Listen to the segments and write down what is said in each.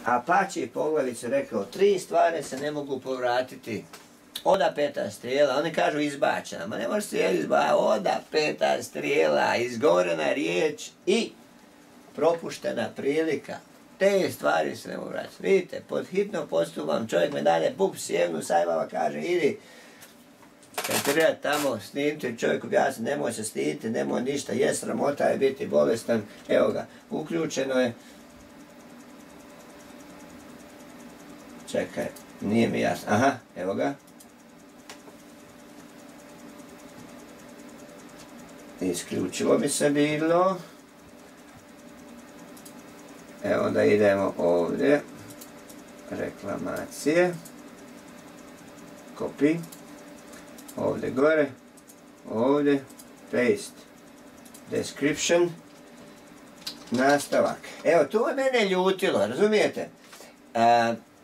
A Pači Poglavić je rekao, 3 stvari se ne mogu povratiti. Oda peta strijela, oni kažu izbačena, ma ne može strijela izbačena, oda peta strijela, izgovorena riječ i propuštena prilika. Te stvari se ne mogu vratiti. Vidite, pod hitno postupam, čovjek me dalje pup sjevnu, sajbava kaže, idi, kad treba tamo snimiti, čovjek objasni, nemoj se stiditi, nemoj ništa, je sramota je biti bolestan, evo ga, uključeno je. Čekaj, nije mi jasno, aha, evo ga. Isključilo mi se bilo. Evo onda idemo ovdje. Reklamacije. Copy. Ovdje gore. Ovdje. Paste. Description. Nastavak. Evo, tu je mene ljutilo, razumijete?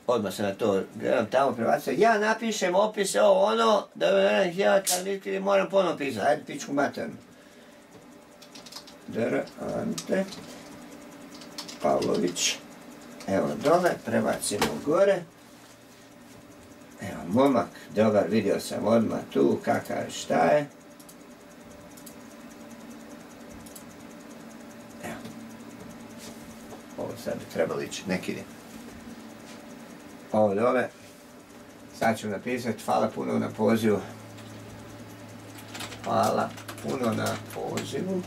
Odmah se na to gledam tamo prebacio. Ja napišem opise ovo ono, da moram ponovno pisati. Ajde, pičku maternu. Ante Pavlović. Evo dole, prebacimo gore. Evo, momak, dobar, vidio sam odmah tu, kakav šta je. Evo. Ovo sad bi trebalo ići, nek ide. Ovo dole. Sad ću napisati, hvala puno na pozivu. Hvala puno na pozivu.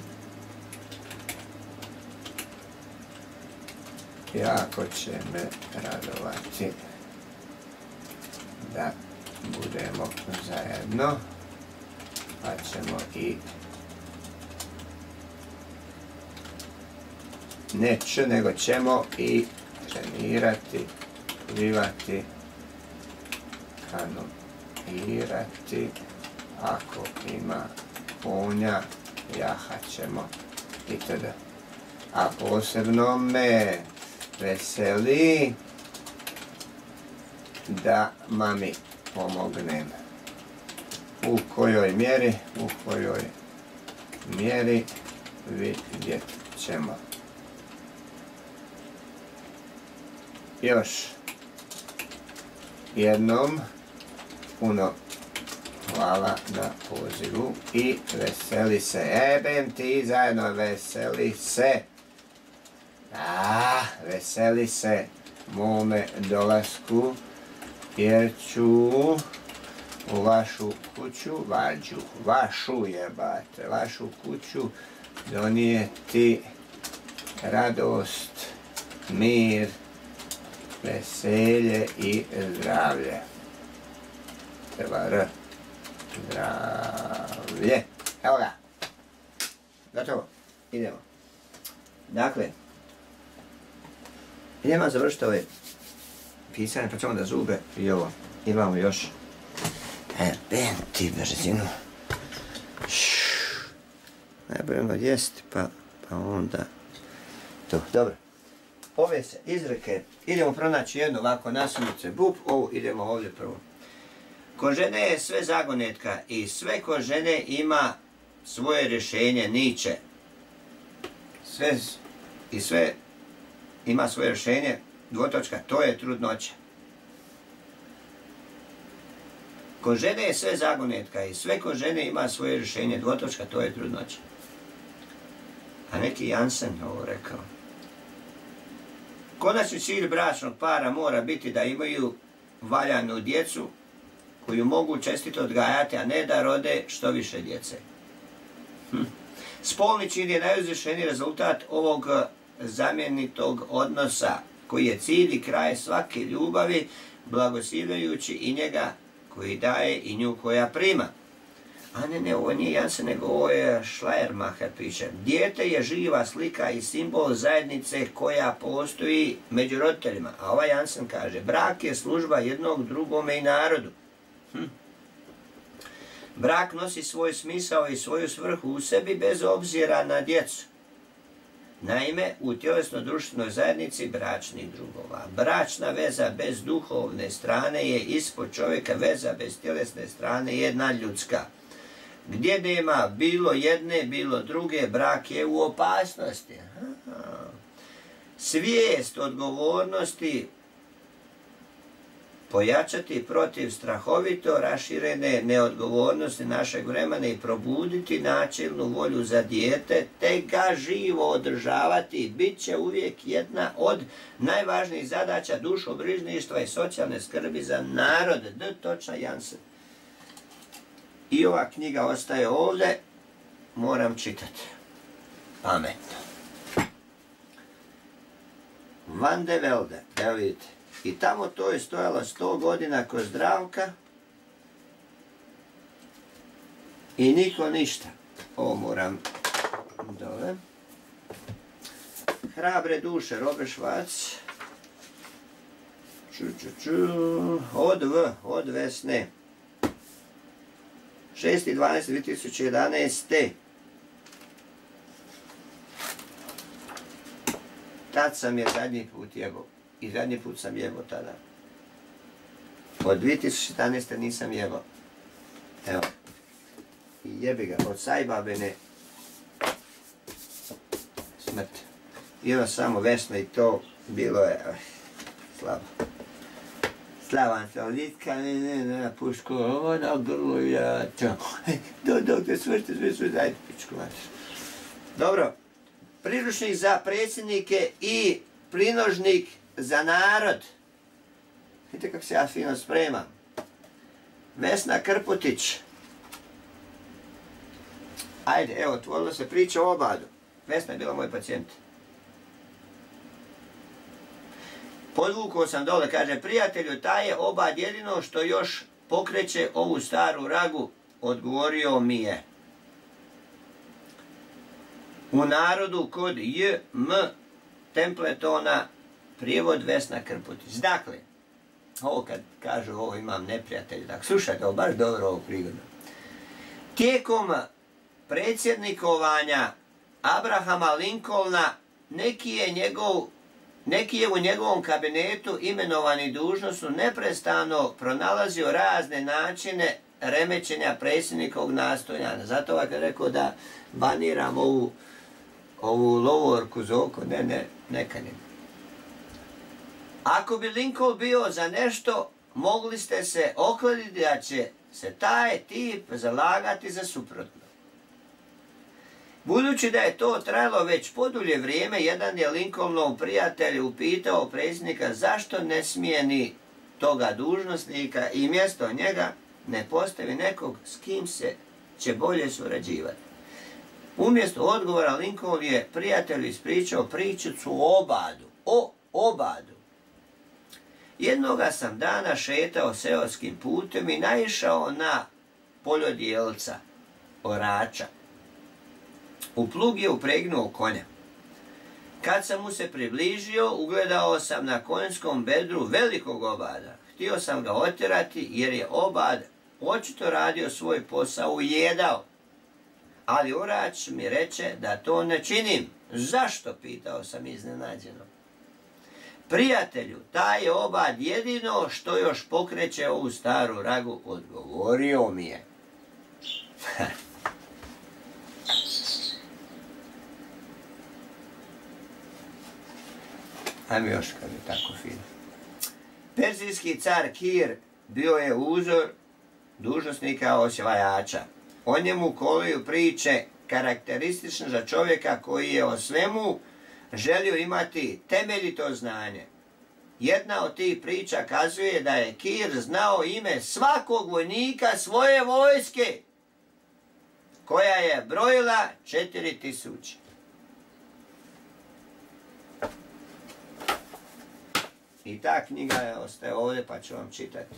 Jako će me radovati da budemo zajedno, pa ćemo i neće, nego ćemo i trenirati, plivati, kanoirati, ako ima punja, jahat ćemo itd. A posebno me veseli da mami pomognem. U kojoj mjeri vidjet ćemo. Još jednom puno hvala na pozivu i veseli se. Ebem ti zajedno, veseli se. Veseli se mome dolasku, jer ću u vašu kuću, vašu jebate, vašu kuću donijeti radost, mir, veselje i zdravlje. Treba R. Zdravlje. Evo ga. Gotovo. Idemo. Dakle, idemo završiti ove pisane, pa ćemo da zube i ovo. Imamo još. Ti brzinu. Najbolje ga jesti, pa onda to. Dobro. Ove se izreke, idemo pronaći jednu ovako nasumice bup, ovu idemo ovdje prvo. Ko žene je sve zagonetka i sve ko žene ima svoje rješenje niče. Sve ima svoje rješenje, dvotočka, to je trudnoća. Ko žene je sve zagonetka i sve ko žene ima svoje rješenje, dvotočka, to je trudnoća. A neki Jansen ovo rekao. Konačni cilj bračnog para mora biti da imaju valjanu djecu koju mogu čestito odgajati, a ne da rode što više djece. Spolni čin je najuzvišeniji rezultat ovog zamjenitog odnosa, koji je cilj i kraj svake ljubavi, blagosiljujući i njega koji daje i nju koja prima. A ne, ovo nije Jansen, nego ovo je Schleiermacher piše. Dijete je živa slika i simbol zajednice koja postoji među roditeljima. A ovaj Jansen kaže, brak je služba jednog drugome i narodu. Brak nosi svoj smisao i svoju svrhu u sebi bez obzira na djecu. Naime, u tjelesno-društvenoj zajednici bračnih drugova. Bračna veza bez duhovne strane je ispod čovjeka, veza bez tjelesne strane je nadljudska. Gdje nema bilo jedne, bilo druge, brak je u opasnosti. svijest odgovornosti pojačati protiv strahovito raširene neodgovornosti našeg vremena i probuditi načelnu volju za dijete, te ga živo održavati, bit će uvijek jedna od najvažnijih zadaća dušobrižništva i socijalne skrbi za narod. D. Jansen. I ova knjiga ostaje ovdje, moram čitati. Pametno. Van de Velde, evo vidite. I tamo to je stojalo 100 godina kod Zdravka i niko ništa. Ovo moram dole. Hrabre duše, Robert Švac. Od Vesne. 6.12.2011. Tad sam je zadnji put jebo. I zadnji put sam jebo tada. Od 2014. nisam jebo. Evo. I jebi ga. Od Sajbabine smrt. Jelo samo Vesna i to bilo je slabo. Slavan se litka, na pušku, ovo na grlu, ja to. Dok te svrte, sve, dajte pičku mater. Dobro. Priručnik za predsjednike i prinožnik za narod. Vidite kako se ja fino spremam. Vesna Krputić. Ajde, evo, otvorilo se priča o Obadu. Vesna je bila moj pacijent. Podvukao sam dole, kaže, prijatelju, taj je Obad jedino što još pokreće ovu staru ragu, odgovorio mi je. U narodu kod J.M. Templetona, prijevod Vesna Krputić. Dakle, ovo kad kažu ovo imam neprijatelja, dakle, slušajte, ovo baš dobro ovo prigodno. Tijekom predsjednikovanja Abrahama Lincolna neki je u njegovom kabinetu imenovani dužnostu neprestano pronalazio razne načine remećenja predsjednikovog nastojanja. Zato ovak je rekao da baniram ovu lovorku za oko, ne kanim. Ako bi Lincoln bio za nešto, mogli ste se okladiti da će se taj tip zalagati za suprotno. Budući da je to trajalo već podulje vrijeme, jedan je Lincolnov prijatelj upitao predsjednika zašto ne smijeni toga dužnosnika i mjesto njega ne postavi nekog s kim se će bolje surađivati. Umjesto odgovora Lincoln je prijatelju ispričao pričicu o Obadu. Jednoga sam dana šetao seoskim putem i naišao na poljodjelca, orača. U plug je upregnuo konja. Kad sam mu se približio, ugledao sam na konjskom bedru velikog Obada. Htio sam ga otjerati jer je Obad očito radio svoj posao i jedao. Ali orač mi reče da to ne činim. Zašto? Pitao sam iznenađeno. Prijatelju, taj je Obad jedino što još pokreće ovu staru ragu, odgovorio mi je. Ajme još kad je tako fino. Perzijski car Kir bio je uzor dužnosnika osvajača. O njemu kolaju priče karakteristične za čovjeka koji je o svemu želio imati temeljito znanje. Jedna od tih priča kazuje da je Kir znao ime svakog vojnika svoje vojske, koja je brojila 4000. I ta knjiga je ostaje ovdje pa ću vam čitati.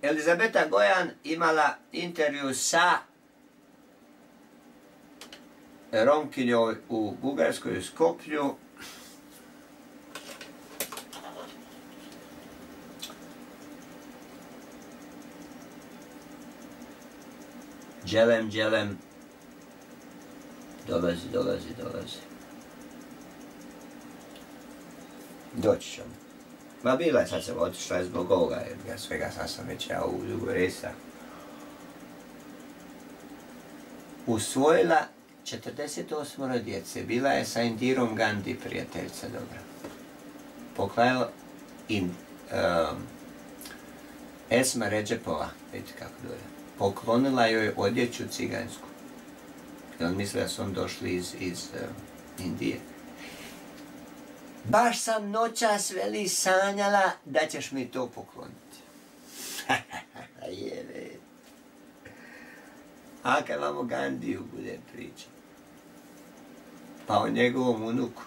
Elizabeta Gojan imala intervju sa Romkinjom u Bugarskoj Skoplju. Đelem. Dolazi. Doći ćemo. Ma bila je, sad sam otišla zbog ovoga, jer ja svega sam već ja u Dugoresa. Usvojila 48 djece. Bila je sa Indirom Gandhi, prijateljica dobra. Poklajala Esma Redžepova, vidite kako dobro. Poklonila joj odjeću cigansku. I on misli da su on došli iz Indije. Baš sam noćas veli sanjala da ćeš mi to pokloniti. Jebe. A kad vam o Gandiju bude priča, pa o njegovom unuku,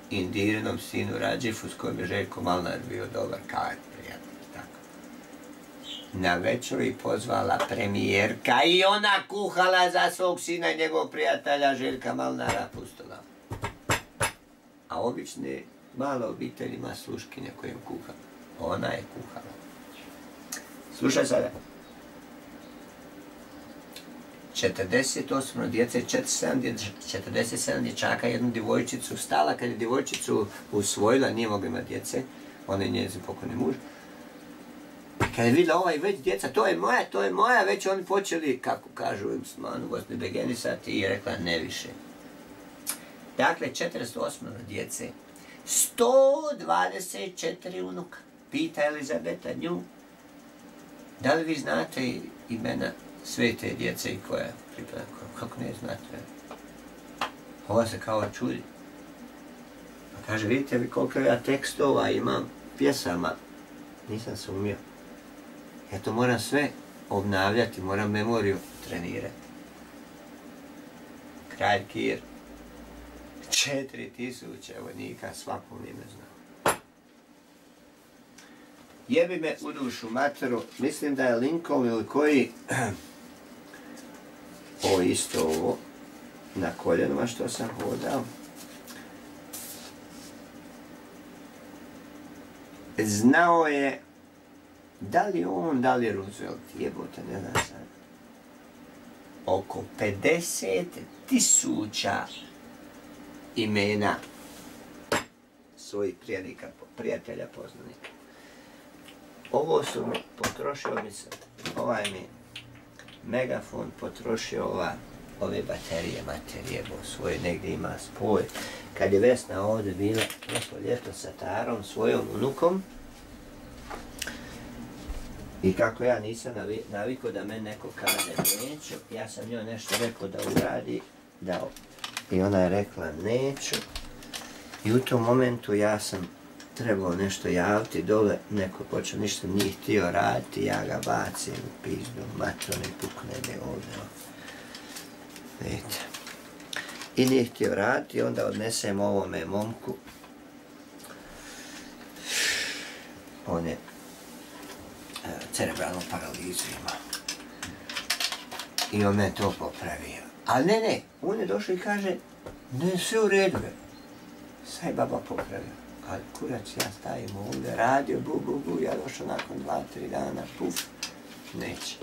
Indirinom sinu Radžifu, s kojim je Željko Malnar bio dobar prijatelj. Tako. Na večeru i pozvala premijerka i ona kuhala za svog sina i njegovog prijatelja Željka Malnara pustila. A obične mala obitelj ima sluškinja kojim kuha. Ona je kuhala. Slušaj sada. 48 djece, 47 dječaka, jednu djevojčicu stala, kad je djevojčicu usvojila, nije mogla imati djece, ona je njezin pokojni muž. Kad je vidjela ovaj već djeca, to je moja, već oni počeli, kako kažu u Muslimanu, Bosni begenisati i rekla ne više. Dakle, 48 djece, 124 unuka. Pita Elizabeta nju, da li vi znate imena sve te djece i koja pripada? Kako ne znate? Ova se kao čudi. Pa kaže, vidite vi koliko ja tekstova imam, pjesama. Nisam se umio. Ja to moram sve obnavljati, moram memoriju trenirati. Kralj Kir. 4000 vojnika, svakom ime zna. Jebi me u dušu materu, mislim da je Lincoln ili koji, ovo isto ovo, na koljenima što sam hodao. Znao je, da li on, da li Roosevelt, jebote, ne znam sad, oko 50.000 imena svojih prijatelja, poznanika. Ovo su mi, potrošio mi se, ovaj mi megafon, potrošio ove baterije, bo svoje, negdje ima spoj. Kad je Vesna ovdje bila prošlo ljeto sa Tarom, svojom unukom, i kako ja nisam navikao da meni neko kaže neću, ja sam njoj nešto rekao da uradi, i ona je rekla neću. I u tom momentu ja sam trebao nešto javiti dole, neko počeo ništa nije htio raditi, ja ga bacim u pizdu, matrone pukne me ovdje. Vidite. I nije htio raditi, onda odnesem ovome momku. On je cerebralnu paralizu ima. I on me to popravio. Ali ne, on je došao i kaže, ne, sve u redu je. Sad je baba popravio. Ali kurac, ja stavim ovdje, radio, ja došao nakon 2-3 dana, puf, neće.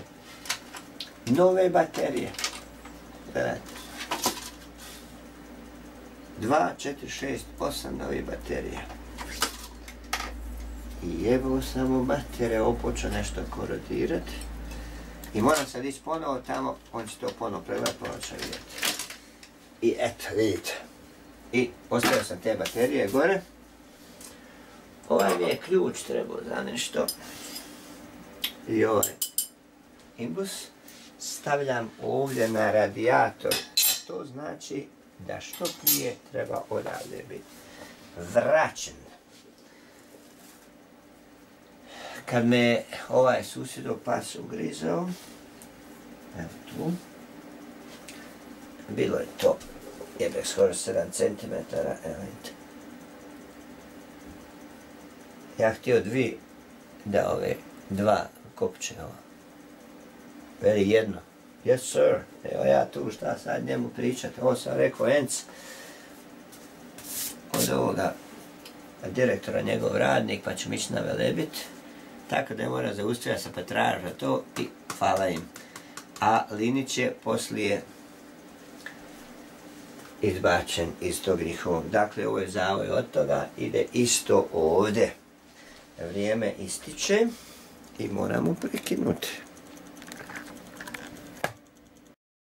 Nove baterije. Gledajte. 2, 4, 6, 8 nove baterije. I jebao sam u batere, opočeo nešto korodirati. I moram sad ići ponovo tamo, on će to ponovo pregledati, ponovo će vidjeti. I eto, vidite. I ostavio sam te baterije gore. Ovaj mi je ključ trebao za nešto. I ovaj imbus stavljam ovdje na radijator. To znači da što prije treba odavde biti vraćen. Kad me ovaj susjedov pas ugrizao, evo tu, bilo je to, jebe skoro 7 cm, evo vidite. Ja htio dva kopče ova. Veli jedno. Yes sir. Evo ja tu šta sad njemu pričat. Ovo sam rekao Enc. Od ovoga direktora njegov radnik, pa ćemo ići na Velebit. Tako da je mora zaustaviti sa Petraža to i hvala im. A Linić je poslije izbačen iz tog njihovog. Dakle, ovo je zavoj od toga, ide isto ovdje. Vrijeme ističe i moramo prekinuti.